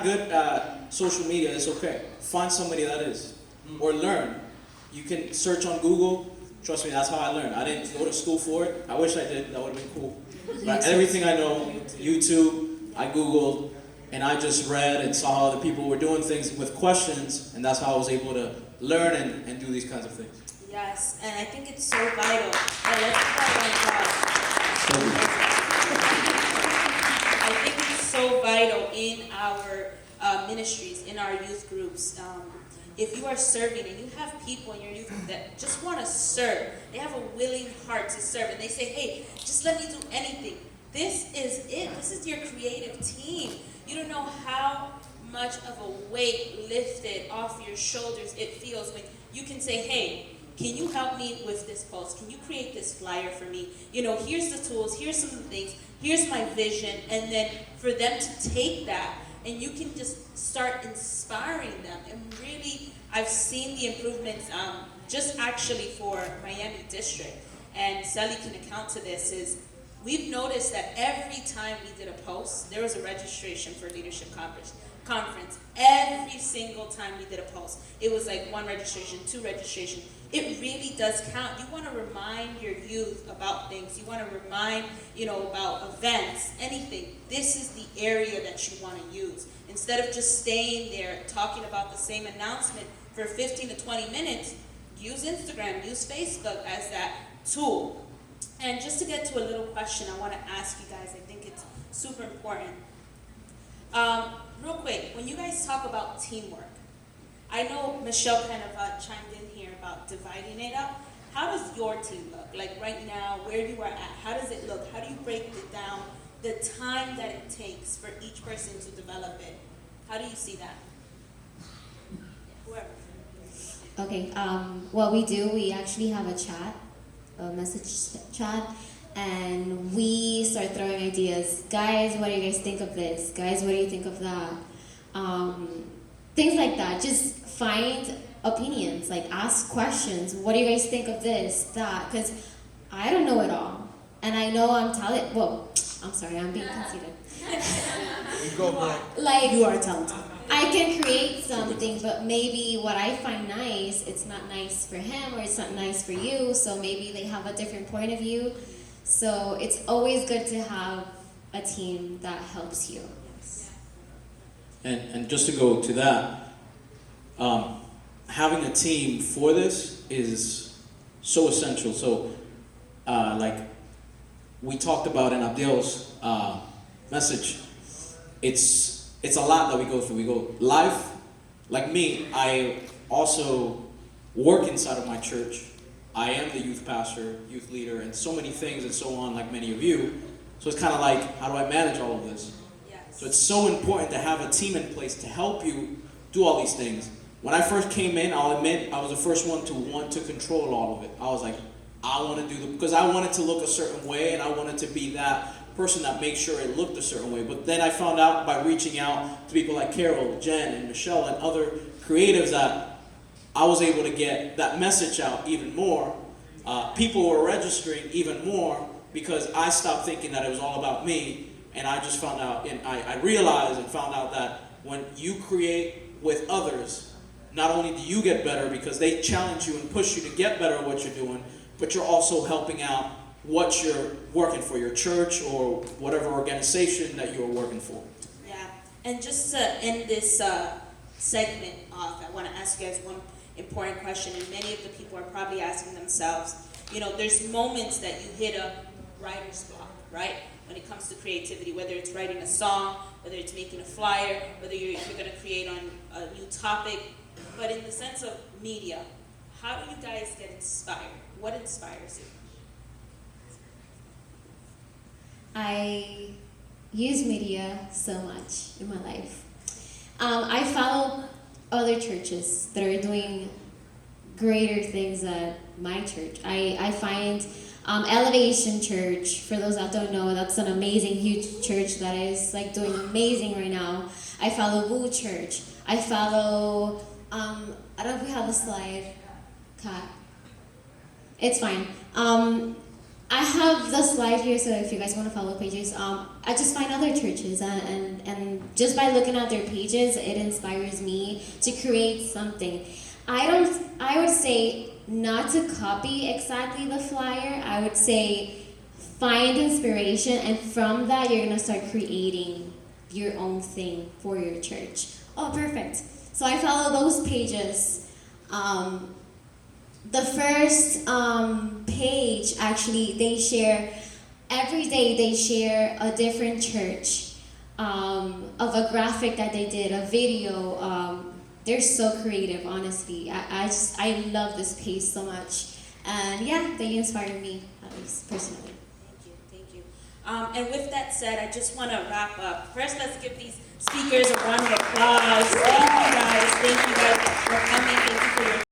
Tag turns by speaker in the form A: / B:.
A: not good at social media, it's okay. Find somebody that is. Or learn. You can search on Google. Trust me, that's how I learned. I didn't go to school for it. I wish I did. That would have been cool. But everything I know, YouTube, I Googled, and I just read and saw how other people were doing things with questions, and that's how I was able to learn and do these kinds of things.
B: Yes, and I think it's so vital. And let's talk about I think it's so vital in our ministries, in our youth groups. If you are serving and you have people in your youth group that just want to serve, they have a willing heart to serve, and they say, hey, just let me do anything. This is it. This is your creative team. You don't know how much of a weight lifted off your shoulders it feels when you can say, hey, can you help me with this post? Can you create this flyer for me? You know, here's the tools, here's some of the things, here's my vision, and then for them to take that and you can just start inspiring them. And really, I've seen the improvements just actually for Miami District, and Sally can account to this, is we've noticed that every time we did a post, there was a registration for Leadership Conference. Every single time we did a post, it was like 1 registration, 2 registration. It really does count. You want to remind your youth about things. You want to remind, about events, anything. This is the area that you want to use. Instead of just staying there talking about the same announcement for 15 to 20 minutes, use Instagram, use Facebook as that tool. And just to get to a little question I want to ask you guys, I think it's super important. Real quick, when you guys talk about teamwork, I know Michelle kind of chimed in here about dividing it up. How does your team look? Like right now, where you are at, how does it look? How do you break it down, the time that it takes for each person to develop it? How do you see that? Whoever.
C: Okay, what we do, we actually have a chat, a message chat, and we start throwing ideas. Guys, what do you guys think of this? Guys, what do you think of that? Things like that. Just find opinions, like ask questions. What do you guys think of this, that? Because I don't know it all. And I know I'm talented. Well, I'm sorry, I'm being conceited.
D: You go, bro.
C: Like,
B: You are talented.
C: I can create something, but maybe what I find nice, it's not nice for him or it's not nice for you, so maybe they have a different point of view. So it's always good to have a team that helps you.
A: And just to go to that, having a team for this is so essential. So, like we talked about in Abdel's message, it's a lot that we go through. We go live. Like me, I also work inside of my church. I am the youth pastor, youth leader, and so many things and so on, like many of you. So it's kind of like, how do I manage all of this?
B: Yes.
A: So it's so important to have a team in place to help you do all these things. When I first came in, I'll admit, I was the first one to want to control all of it. I was like, I want to do because I wanted to look a certain way, and I wanted to be that person that makes sure it looked a certain way. But then I found out by reaching out to people like Carol, Jen, and Michelle, and other creatives that I was able to get that message out even more. People were registering even more because I stopped thinking that it was all about me, and I just found out, and I realized and found out that when you create with others, not only do you get better because they challenge you and push you to get better at what you're doing, but you're also helping out what you're working for, your church or whatever organization that you're working for.
B: Yeah, and just to end this segment off, I want to ask you guys one important question, and many of the people are probably asking themselves, there's moments that you hit a writer's block, right? When it comes to creativity, whether it's writing a song, whether it's making a flyer, whether you're going to create on a new topic. But in the sense of media, how do you guys get inspired? What inspires you?
C: I use media so much in my life. I follow other churches that are doing greater things than my church. I find Elevation Church, for those that don't know, that's an amazing, huge church that is like doing amazing right now. I follow Woo Church. I follow, I don't know if we have a slide, Kat. It's fine. I have the slide here, so if you guys want to follow pages, I just find other churches, and just by looking at their pages, it inspires me to create something. I would say not to copy exactly the flyer. I would say find inspiration, and from that, you're gonna start creating your own thing for your church. Oh, perfect. So I follow those pages. The first page, actually, they share, every day they share a different church of a graphic that they did, a video. They're so creative, honestly. I love this page so much. And yeah, they inspire me, at least personally.
B: Thank you. And with that said, I just want to wrap up. First, let's give these speakers a round of applause. Thank you guys for coming. Thank you for your